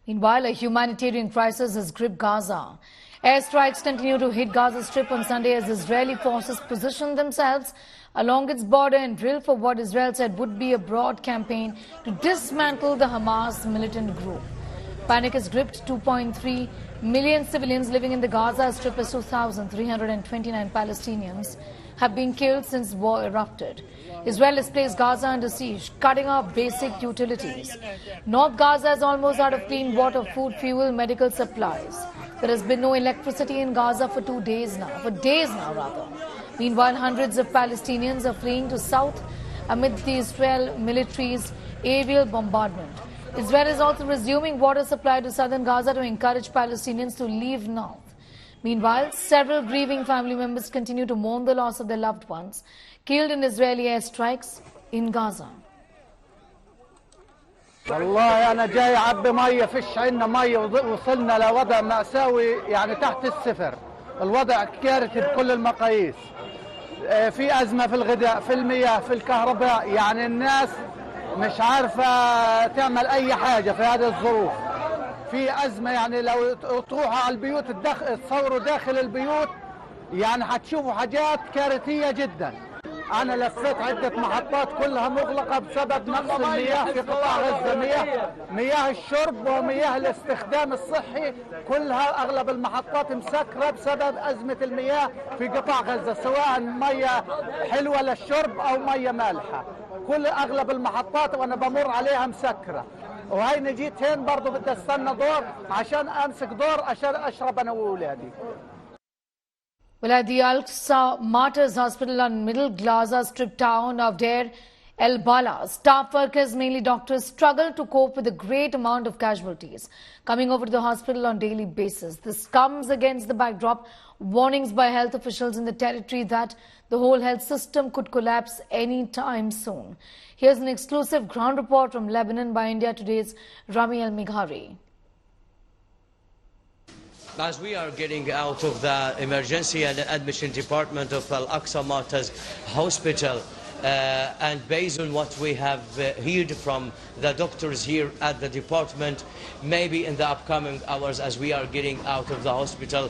Meanwhile, a humanitarian crisis has gripped Gaza. Airstrikes continue to hit Gaza Strip on Sunday as Israeli forces position themselves along its border and drill for what Israel said would be a broad campaign to dismantle the Hamas militant group. Panic has gripped 2.3 million civilians living in the Gaza Strip as 2,329 Palestinians have been killed since war erupted. Israel has placed Gaza under siege, cutting off basic utilities. North Gaza is almost out of clean water, food, fuel, medical supplies. There has been no electricity in Gaza for days now. Meanwhile, hundreds of Palestinians are fleeing to south amid the Israel military's aerial bombardment. Israel is also resuming water supply to southern Gaza to encourage Palestinians to leave north. Meanwhile, several grieving family members continue to mourn the loss of their loved ones killed in Israeli airstrikes in Gaza. والله أنا جاي أعبي مية فيش عنا مية وصلنا لوضع مأساوي يعني تحت الصفر. الوضع كارثي بكل المقاييس. في أزمة في الغذاء، في المياه، في الكهرباء، يعني الناس مش عارفة تعمل أي حاجة في هذه الظروف. في أزمة يعني لو تروحوا على البيوت تصوروا داخل البيوت يعني هتشوفوا حاجات كارثية جدا. أنا لفيت عدة محطات كلها مغلقة بسبب نقص المياه في قطاع غزة، مياه الشرب ومياه الاستخدام الصحي كلها أغلب المحطات مسكرة بسبب أزمة المياه في قطاع غزة، سواء مياه حلوة للشرب أو مياه مالحة. كل أغلب المحطات وأنا بمر عليها مسكرة. وهي جيت هين برضو بدي استنى دور عشان امسك دور عشان اشرب انا واولادي. Well, at the Al-Aqsa Martyrs Hospital on Middle Gaza Strip town of Deir el-Balah, staff workers, mainly doctors, struggle to cope with the great amount of casualties coming over to the hospital on a daily basis. This comes against the backdrop warnings by health officials in the territory that the whole health system could collapse any time soon. Here's an exclusive ground report from Lebanon by India Today's Rami Al-Mighari. As we are getting out of the emergency and admission department of Al-Aqsa Martyrs Hospital, and based on what we have heard from the doctors here at the department, maybe in the upcoming hours as we are getting out of the hospital,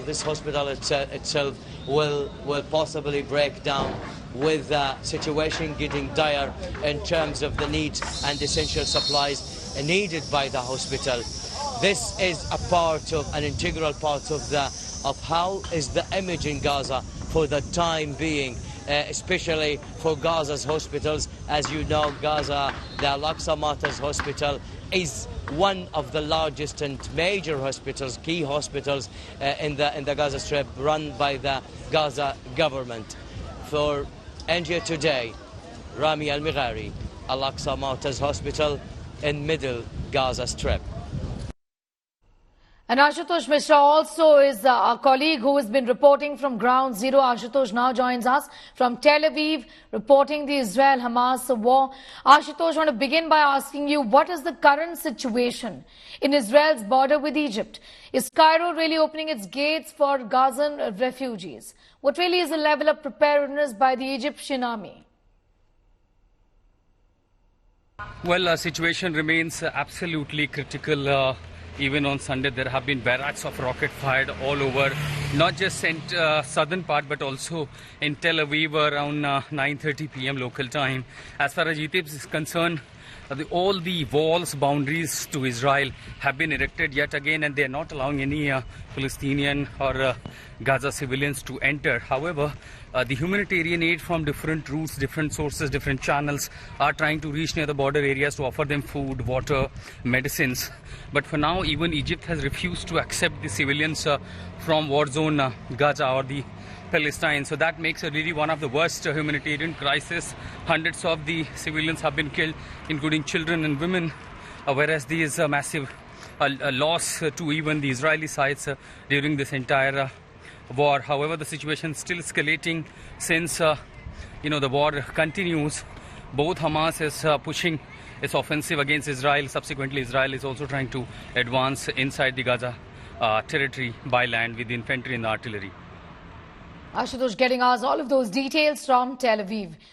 this hospital itself will possibly break down, with the situation getting dire in terms of the needs and essential supplies needed by the hospital. This is an integral part of how is the image in Gaza for the time being, especially for Gaza's hospitals. As you know, Gaza, the Al-Aqsa Martyrs Hospital is one of the largest and major hospitals, key hospitals in the Gaza Strip, run by the Gaza government. For India Today, Rami Al-Mighari, Al-Aqsa Martyrs Hospital in Middle Gaza Strip. And Ashutosh Mishra also is a colleague who has been reporting from Ground Zero. Ashutosh now joins us from Tel Aviv, reporting the Israel-Hamas war. Ashutosh, I want to begin by asking you, what is the current situation in Israel's border with Egypt? Is Cairo really opening its gates for Gazan refugees? What really is the level of preparedness by the Egyptian army? Well, the situation remains absolutely critical. Even on Sunday, there have been barrage of rocket fired all over, not just in southern part, but also in Tel Aviv around 9:30 p.m. local time. As far as Egypt is concerned, all the walls, boundaries to Israel have been erected yet again, and they are not allowing any Palestinian or Gaza civilians to enter. However, the humanitarian aid from different routes, different sources, different channels are trying to reach near the border areas to offer them food, water, medicines. But for now, even Egypt has refused to accept the civilians from war zone Gaza or the Palestine. So that makes it really one of the worst humanitarian crises. Hundreds of the civilians have been killed, including children and women, whereas there is a massive loss to even the Israeli sides during this entire war. However, the situation is still escalating since the war continues. Both Hamas is pushing its offensive against Israel. Subsequently, Israel is also trying to advance inside the Gaza territory by land with the infantry and the artillery. Ashutosh getting us all of those details from Tel Aviv.